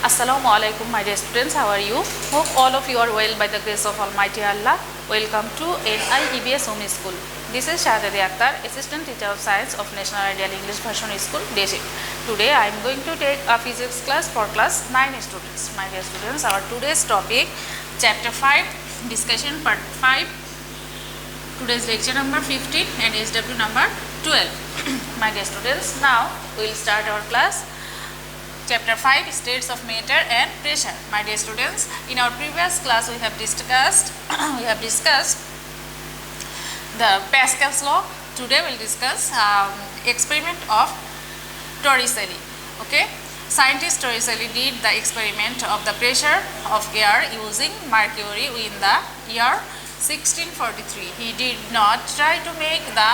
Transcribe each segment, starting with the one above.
Assalamu alaikum, my dear students. How are you? Hope all of you are well by the grace of Almighty Allah. Welcome to NIEBS Home School. This is Shahzadi Akhtar, Assistant Teacher of Science of National Ideal English Version School, Day Shift. Today I am going to take a physics class for class 9 students. My dear students, our today's topic, Chapter 5, Discussion Part 5. Today's lecture number 15 and SW number 12. My dear students, now we will start our class. Chapter 5, States of Matter and Pressure. My dear students, in our previous class we have discussed the Pascal's law. Today we will discuss experiment of Torricelli. Okay, scientist Torricelli did the experiment of the pressure of air using mercury in the year 1643. He did not try to make the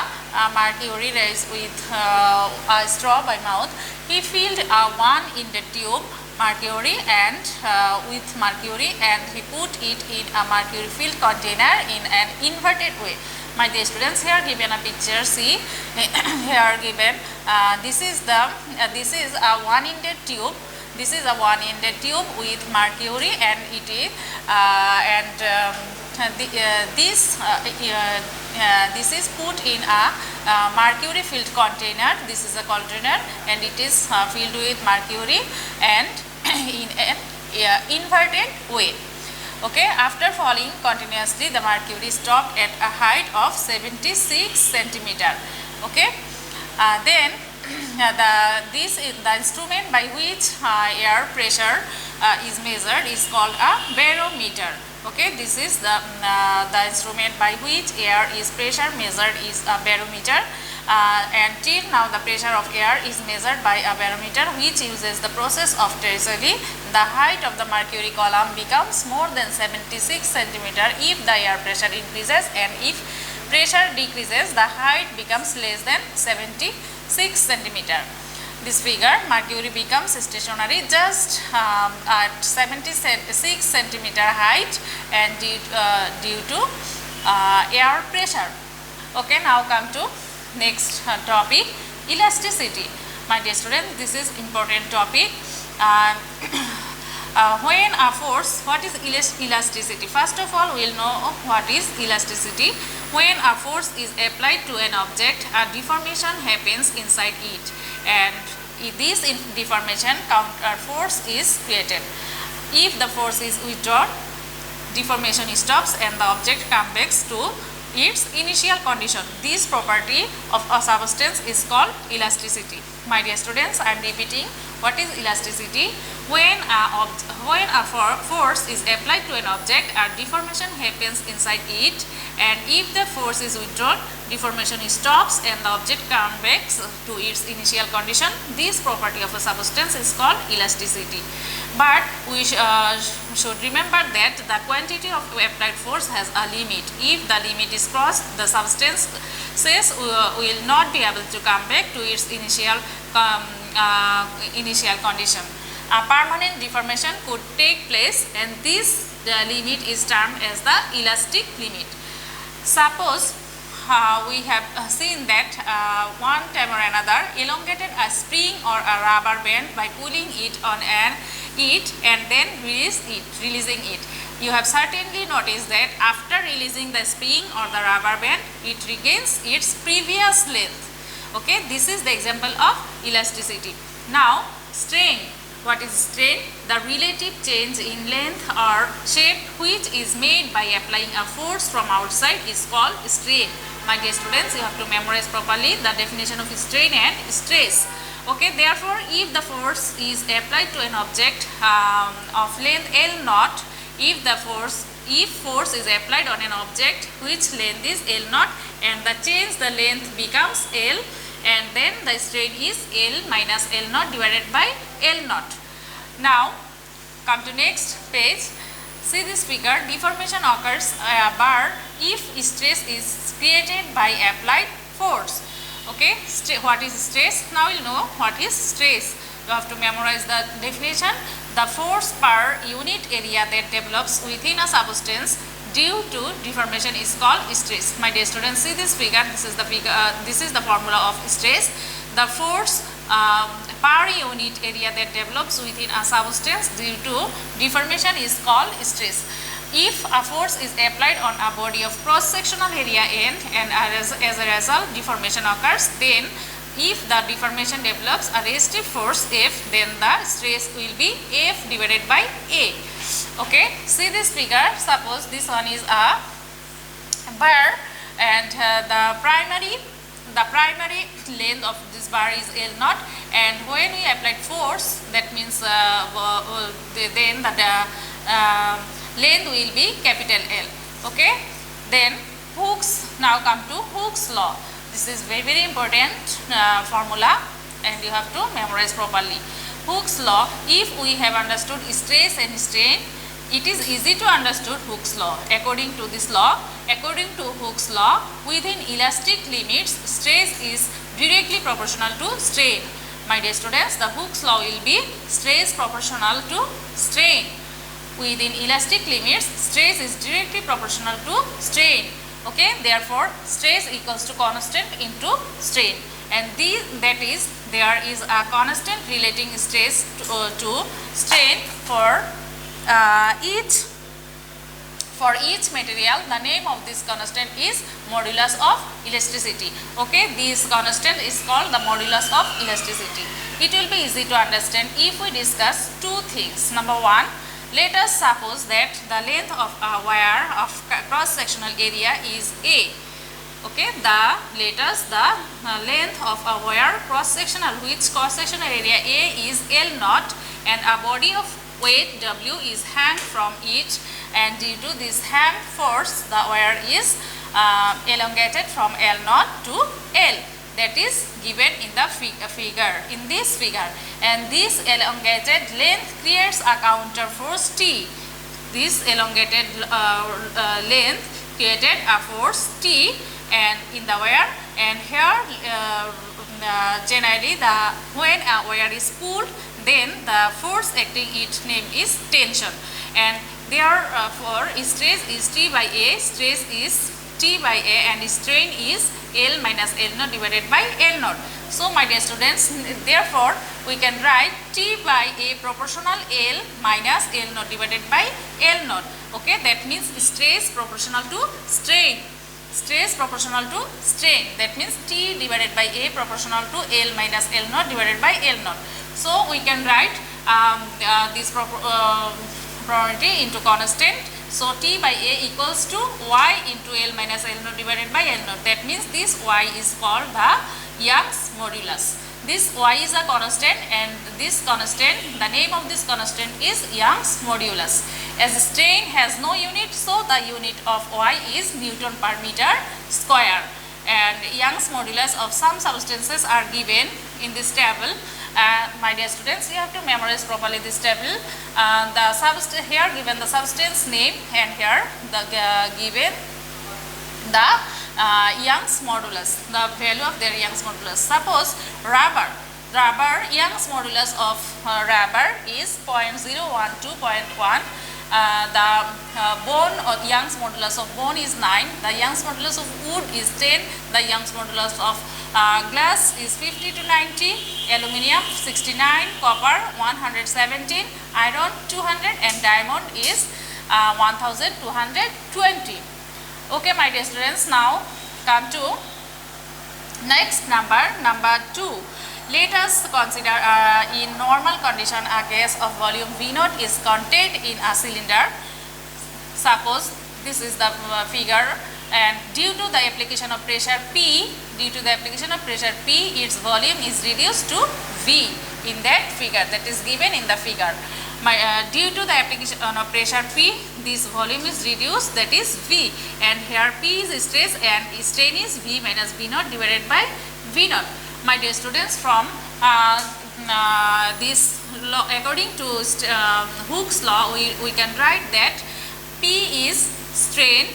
mercury rise with a straw by mouth. He filled one in the tube mercury and with mercury, and he put it in a mercury filled container in an inverted way. My dear students, here given a picture. See, here given this is a one-ended tube. This is a one-ended tube with mercury, and it is this is put in a mercury filled container. This is a container and it is filled with mercury and in an inverted way. Okay, after falling continuously, the mercury stopped at a height of 76 centimeter. Okay, then the instrument by which air pressure is measured is called a barometer. Okay, this is the instrument by which air is pressure measured is a barometer, and till now the pressure of air is measured by a barometer which uses the process of Torricelli. The height of the mercury column becomes more than 76 centimeter if the air pressure increases, and if pressure decreases the height becomes less than 76 centimeter. This figure, mercury becomes stationary just at 76 centimeter height and due to air pressure. Okay, now come to next topic, elasticity. My dear students, this is important topic. When a force, what is elasticity? First of all, we will know what is elasticity. When a force is applied to an object, a deformation happens inside it, and this deformation counter force is created. If the force is withdrawn, deformation stops and the object comes back to its initial condition. This property of a substance is called elasticity. My dear students, I am repeating what is elasticity. When a force is applied to an object, a deformation happens inside it, and if the force is withdrawn, deformation stops and the object comes back to its initial condition. This property of a substance is called elasticity. But we should remember that the quantity of applied force has a limit. If the limit is crossed, the substance will not be able to come back to its initial condition. A permanent deformation could take place, and this limit is termed as the elastic limit. Suppose we have seen that one time or another elongated a spring or a rubber band by pulling it on and then releasing it. You have certainly noticed that after releasing the spring or the rubber band, it regains its previous length. Okay, this is the example of elasticity. Now, strain. What is strain? The relative change in length or shape which is made by applying a force from outside is called strain. My dear students, you have to memorize properly the definition of strain and stress. Okay, therefore, if the force is applied to an object of length L naught, if force is applied on an object which length is L naught, and the length becomes L, and then the strain is L minus L naught divided by L naught. Now, come to next page. See this figure. Deformation occurs but if stress is created by applied force. Okay, what is stress? Now you know what is stress. You have to memorize the definition. The force per unit area that develops within a substance due to deformation is called stress. My dear students, see this figure. This is the formula of stress. The force per unit area that develops within a substance due to deformation is called stress. If a force is applied on a body of cross-sectional area n and as a result deformation occurs, then if the deformation develops a resistive force F, then the stress will be F divided by A. Okay, see this figure. Suppose this one is a bar and the primary length of this bar is L naught, and when we applied force, that means then the length will be capital L. Okay, then Hooke's, now come to Hooke's law. This is very, very important formula and you have to memorize properly. Hooke's law, if we have understood stress and strain, it is easy to understood Hooke's law. According to this law, according to Hooke's law, within elastic limits, stress is directly proportional to strain. My dear students, the Hooke's law will be stress proportional to strain. Within elastic limits, stress is directly proportional to strain. Okay, therefore stress equals to constant into strain, and that is there is a constant relating stress to strain for each material. The name of this constant is modulus of elasticity. Okay, this constant is called the modulus of elasticity. It will be easy to understand if we discuss two things. Number one, let us suppose that the length of a wire of cross-sectional area is A. Okay, let us the length of a wire cross-sectional, which cross-sectional area A is L naught, and a body of weight W is hanged from it, and due to this hang force, the wire is elongated from L naught to L. That is given in the figure, in this figure, and this elongated length creates a counter force T. This elongated length created a force T and in the wire, and here generally when a wire is pulled, then the force acting its name is tension, and therefore stress is T by A, stress is T by A, and strain is L minus L naught divided by L naught. So my dear students, therefore we can write T by A proportional L minus L naught divided by L naught. Okay, that means stress proportional to strain. Stress proportional to strain. That means T divided by A proportional to L minus L naught divided by L naught. So we can write this property into constant. So T by A equals to Y into L minus L naught divided by L naught. That means this Y is called the Young's modulus. This Y is a constant, and this constant, the name of this constant is Young's modulus. As strain has no unit, so the unit of Y is Newton per meter square. And Young's modulus of some substances are given in this table. My dear students, you have to memorize properly this table. Here given the substance name, and here the given the Young's modulus, the value of their Young's modulus. Suppose rubber, Young's modulus of rubber is 0.012, 0.1. The bone or Young's modulus of bone is 9. The Young's modulus of wood is 10. The Young's modulus of glass is 50 to 90, aluminium 69, copper 117, iron 200, and diamond is 1220. Okay, my dear students, now come to next number 2. Let us consider in normal condition a gas of volume V0 is contained in a cylinder. Suppose this is the figure, and due to the application of pressure P, its volume is reduced to V in that figure, that is given in the figure. Due to the application of pressure P, this volume is reduced, that is V, and here P is stress and strain is V minus V0 divided by V0. My dear students, from this law, according to Hooke's law, we can write that P is strain,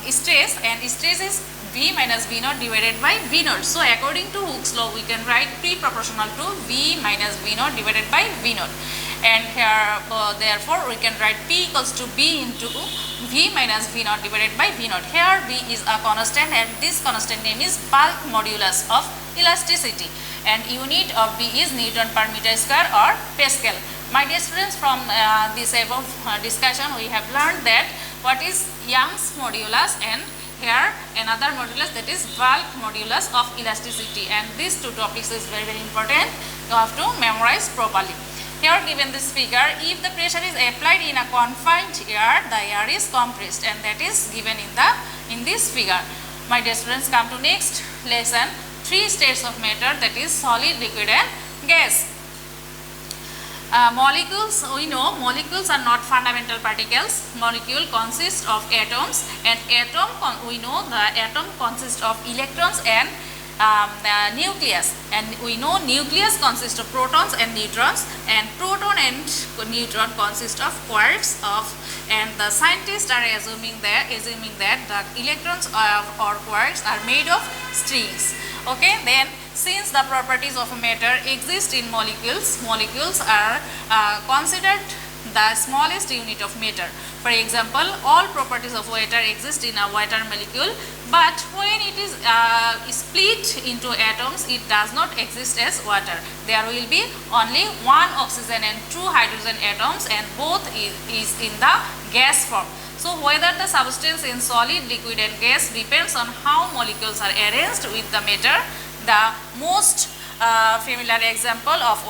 stress, and stress is V minus V0 divided by V0. So according to Hooke's law, we can write P proportional to V minus V0 divided by V0. And here therefore we can write P equals to B into V minus V0 divided by V0. Here V is a constant, and this constant name is bulk modulus of elasticity, and unit of B is Newton per meter square or Pascal. My dear students, from this above discussion we have learned that what is Young's modulus, and here another modulus, that is bulk modulus of elasticity, and these two topics is very important. You have to memorize properly. Here given this figure, if the pressure is applied in a confined air, the air is compressed, and that is given in this figure. My dear students, come to next lesson, 3 states of matter, that is solid, liquid and gas. Molecules, we know molecules are not fundamental particles. Molecule consists of atoms, and we know the atom consists of electrons and nucleus, and we know nucleus consists of protons and neutrons, and proton and neutron consist of quarks and the scientists are assuming that the electrons or quarks are made of strings. Okay, then since the properties of a matter exist in molecules, molecules are considered the smallest unit of matter. For example, all properties of water exist in a water molecule, but when it is split into atoms, it does not exist as water. There will be only 1 oxygen and 2 hydrogen atoms, and both is in the gas form. So whether the substance in solid, liquid and gas depends on how molecules are arranged with the matter. The most familiar example of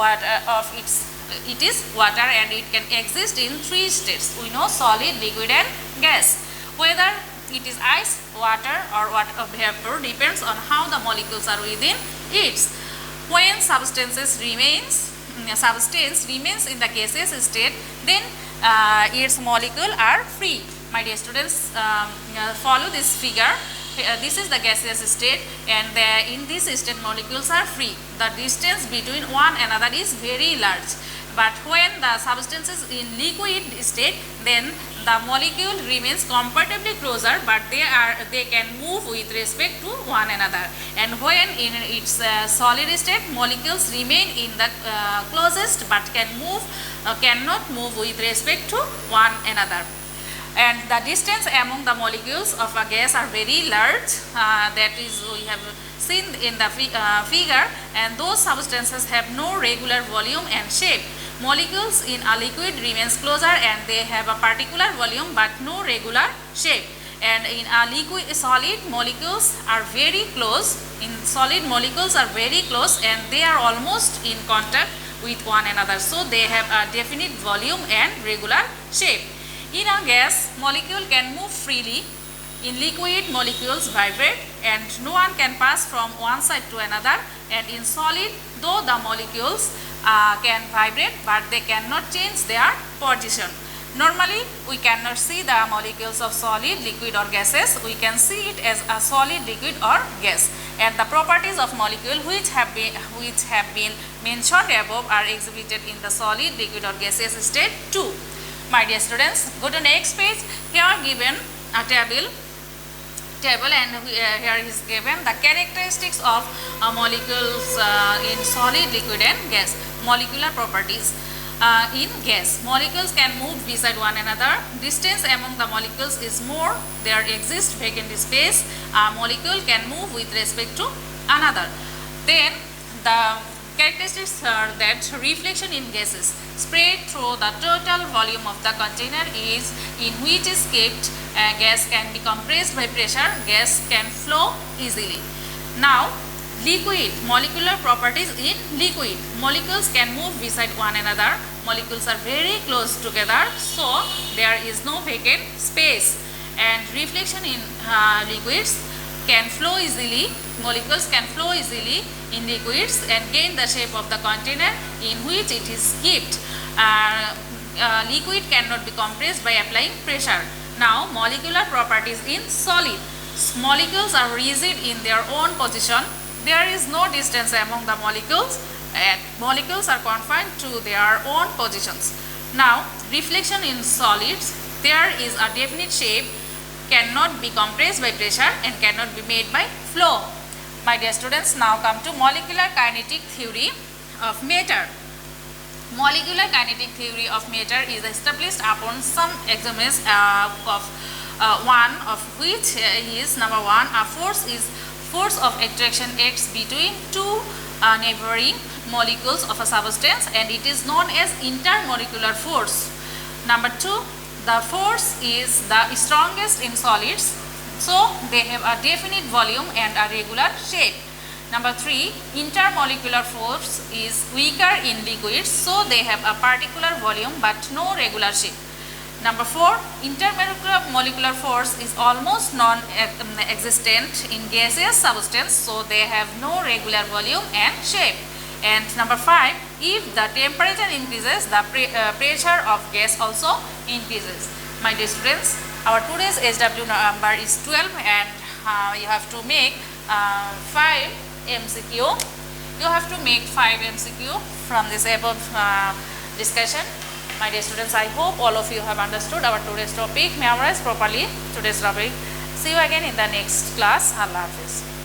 it is water, and it can exist in 3 states. We know solid, liquid and gas. Whether it is ice, water or vapor depends on how the molecules are within it. When substance remains in the gaseous state, then its molecules are free. My dear students, follow this figure. This is the gaseous state, and in this state molecules are free. The distance between one another is very large. But when the substance is in liquid state, then the molecule remains comparatively closer, but they can move with respect to one another. And when in its solid state, molecules remain in the closest but cannot move with respect to one another. And the distance among the molecules of a gas are very large. That is, we have seen in the figure, and those substances have no regular volume and shape. Molecules in a liquid remains closer, and they have a particular volume but no regular shape. And in a solid molecules are very close. In solid molecules are very close, and they are almost in contact with one another. So they have a definite volume and regular shape. In a gas, molecule can move freely. In liquid, molecules vibrate, and no one can pass from one side to another. And in solid, though the molecules can vibrate, but they cannot change their position. Normally, we cannot see the molecules of solid, liquid or gases. We can see it as a solid, liquid or gas. And the properties of molecule which have been mentioned above are exhibited in the solid, liquid or gaseous state too. My dear students, go to next page. Here given a table, and here is given the characteristics of molecules in solid, liquid and gas. Molecular properties. In gas, molecules can move beside one another. Distance among the molecules is more. There exists vacant space. A molecule can move with respect to another. Then the characteristics are that reflection in gases spread through the total volume of the container is in which is kept. Gas can be compressed by pressure. Gas can flow easily. Now, liquid, molecular properties in liquid. Molecules can move beside one another. Molecules are very close together, so there is no vacant space. And reflection in liquids can flow easily. Molecules can flow easily in liquids and gain the shape of the container in which it is kept. Liquid cannot be compressed by applying pressure. Now, molecular properties in solid. Molecules are rigid in their own position. There is no distance among the molecules, and molecules are confined to their own positions. Now, reflection in solids, there is a definite shape, cannot be compressed by pressure and cannot be made by flow. My dear students, now come to molecular kinetic theory of matter. Molecular kinetic theory of matter is established upon some axioms of one of which is number 1, a force is force of attraction acts between two neighboring molecules of a substance, and it is known as intermolecular force. Number 2, the force is the strongest in solids, so they have a definite volume and a regular shape. Number 3, intermolecular force is weaker in liquids, so they have a particular volume but no regular shape. Number 4, intermolecular force is almost non-existent in gaseous substance, so they have no regular volume and shape. And number 5, if the temperature increases, the pressure of gas also increases. My dear students, our today's SW number is 12, and you have to make 5 MCQ. You have to make 5 MCQ from this above discussion. My dear students, I hope all of you have understood our today's topic, memorize properly today's topic. See you again in the next class. Allah Hafiz.